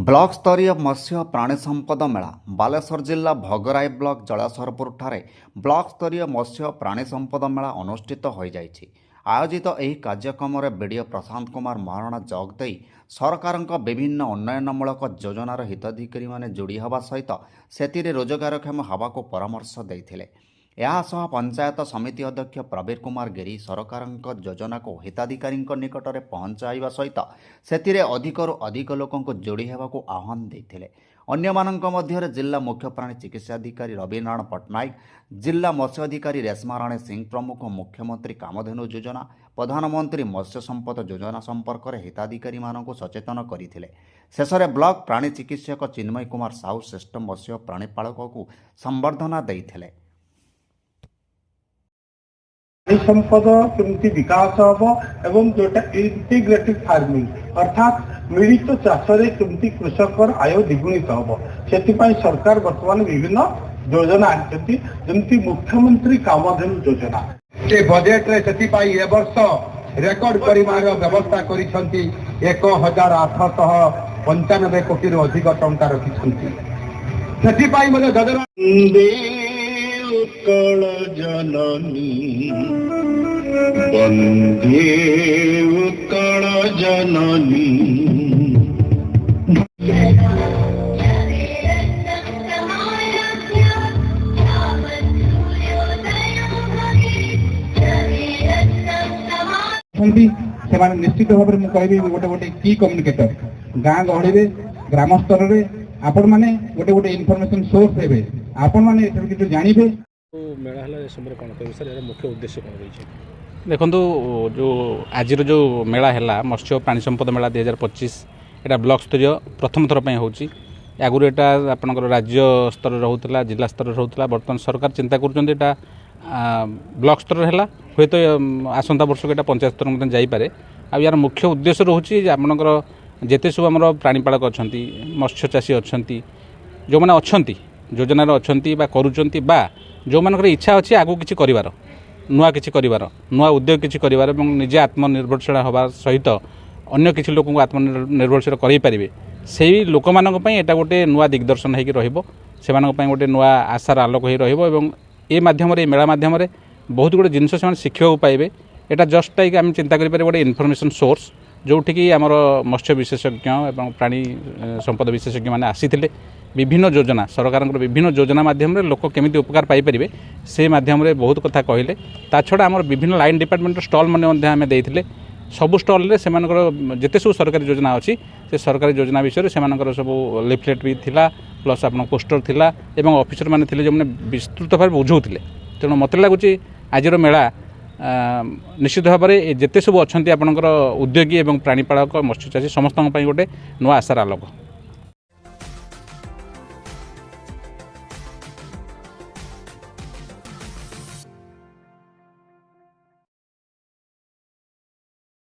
Block ସ୍ତରୀୟ ମତ୍ସ୍ୟ ପ୍ରାଣୀ ସମ୍ପଦ ମେଳା ବାଲେଶ୍ୱର ଜିଲ୍ଲା ଭଗରାଇ ବ୍ଲକ ଜଳାସରପୁରଠାରେ ବ୍ଲକ ସ୍ତରୀୟ ମତ୍ସ୍ୟ ପ୍ରାଣୀ ସମ୍ପଦ ମେଳା ଅନୁଷ୍ଠିତ ହୋଇଯାଇଛି। ଆୟୋଜିତ ଏହି କାର୍ଯ୍ୟକ୍ରମରେ ବିଡିଓ ପ୍ରଶାନ୍ତ କୁମାର ମହାରଣା ଯୋଗ ଦେଇ ସରକାରଙ୍କ ବିଭିନ୍ନ ଉନ୍ନୟନମୂଳକ ଯୋଜନାର ହିତାଧିକାରୀମାନେ ଯୋଡ଼ି ହେବା ସହିତ ସେଥିରେ ରୋଜଗାରକ୍ଷମ ହେବାକୁ ପରାମର୍ଶ ଦେଇଥିଲେ। ଏହାସହ ପଞ୍ଚାୟତ ସମିତି ଅଧ୍ୟକ୍ଷ ପ୍ରବୀର କୁମାର ଗିରି ସରକାରଙ୍କ ଯୋଜନାକୁ ହିତାଧିକାରୀଙ୍କ ନିକଟରେ ପହଞ୍ଚାଇବା ସହିତ ସେଥିରେ ଅଧିକରୁ ଅଧିକ ଲୋକଙ୍କୁ ଯୋଡ଼ି ହେବାକୁ ଆହ୍ୱାନ ଦେଇଥିଲେ। ଅନ୍ୟମାନଙ୍କ ମଧ୍ୟରେ ଜିଲ୍ଲା ମୁଖ୍ୟ ପ୍ରାଣୀ ଚିକିତ୍ସାଧିକାରୀ ରବିନାରାୟଣ ପଟ୍ଟନାୟକ, ଜିଲ୍ଲା ମତ୍ସ୍ୟ ଅଧିକାରୀ ରେଶ୍ମାରାଣୀ ସିଂ ପ୍ରମୁଖ ମୁଖ୍ୟମନ୍ତ୍ରୀ କାମଧେନୁ ଯୋଜନା, ପ୍ରଧାନମନ୍ତ୍ରୀ ମତ୍ସ୍ୟ ସମ୍ପଦ ଯୋଜନା ସମ୍ପର୍କରେ ହିତାଧିକାରୀମାନଙ୍କୁ ସଚେତନ କରିଥିଲେ। ଶେଷରେ ବ୍ଲକ ପ୍ରାଣୀ ଚିକିତ୍ସକ ଚିନ୍ମୟ କୁମାର ସାହୁ ଶ୍ରେଷ୍ଠ ମତ୍ସ୍ୟ ପ୍ରାଣୀପାଳକକୁ ସମ୍ବର୍ଦ୍ଧନା ଦେଇଥିଲେ। संपद केमती विकास हम एवं जोटा इंटीग्रेटेड फार्मिंग अर्थात मिलित चाष केमती कृषक आय द्विगुणित हम से सरकार बर्तमान विभिन्न योजना आमती मुख्यमंत्री कामधेनु योजना बजेट रे वर्ष रेकर्ड परिमाण व्यवस्था कर 1895 कोटी अधिक टंका रखिंट उत्कल जननी वंदे उत्कल जननी निश्चित भाव में कह गोटे गोटे की कम्युनिकेटर गाँ गहली ग्राम स्तर में आपण मैंने गोटे गोटे इनफॉरमेशन सोर्स हे आपण मैंने जानवे मेला है मुख्य उद्देश्य कौन रही देखो जो आज जो मेला है मत्स्य प्राणी संपद मेला 2025 यहाँ ब्लॉक स्तरीय प्रथम थर पर आगुरी यहाँ आपंकर राज्य स्तर रोला जिला स्तर रोला बर्तमान सरकार चिंता कर ब्लॉक स्तर है हूँ तो आसंता वर्ष को पंचायत स्तर जापे आ यार मुख्य उद्देश्य रोचे आपंकर जिते सब आम प्राणीपालक अच्छा मत्स्य चाषी अच्छा जो मैंने अच्छा योजनार अच्छा करुँच जो मानकर इच्छा अच्छी आगू किसी कर नुआ किसी कर नुआ उद्योग किसी कर निजे आत्मनिर्भरशील हवा सहित अन्य किसी लोक आत्मनिर्भरशील करें से लोक मानक एटा गोटे नुआ दिग्दर्शन हो गोटे नुआ आशार आलोक हो ये माध्यम मेला माध्यम बहुत गुड़े जिनस से शिखा पाइबे एटा जस्ट लाइक आम चिंता करें गोटे इनफर्मेशन सोर्स जोटि कि आमर मत्स्य विशेषज्ञ एवं प्राणी संपद विशेषज्ञ मैंने आसी विभिन्न योजना सरकार विभिन्न योजना माध्यम लोक केमी उपकार पाइपर से माध्यम बहुत कथा कहले ता छड़ा आम विभिन्न लाइन डिपार्टमेंट स्टल मैंने देते सबू स्टल से जिते सब सरकारी योजना अच्छी से सरकारी योजना विषय से सब लिफलेट भी थिला प्लस आप पोस्टर थिला एवं ऑफिसर मैंने थे जो मैंने विस्तृत भाव बुझाऊे तेणु मत लगुच आज मेला निश्चित भाव में जिते सब अच्छा आपंकर उद्योगी और प्राणीपालक मत्स्यचाषी समस्त गोटे नुआ आशार आलोक।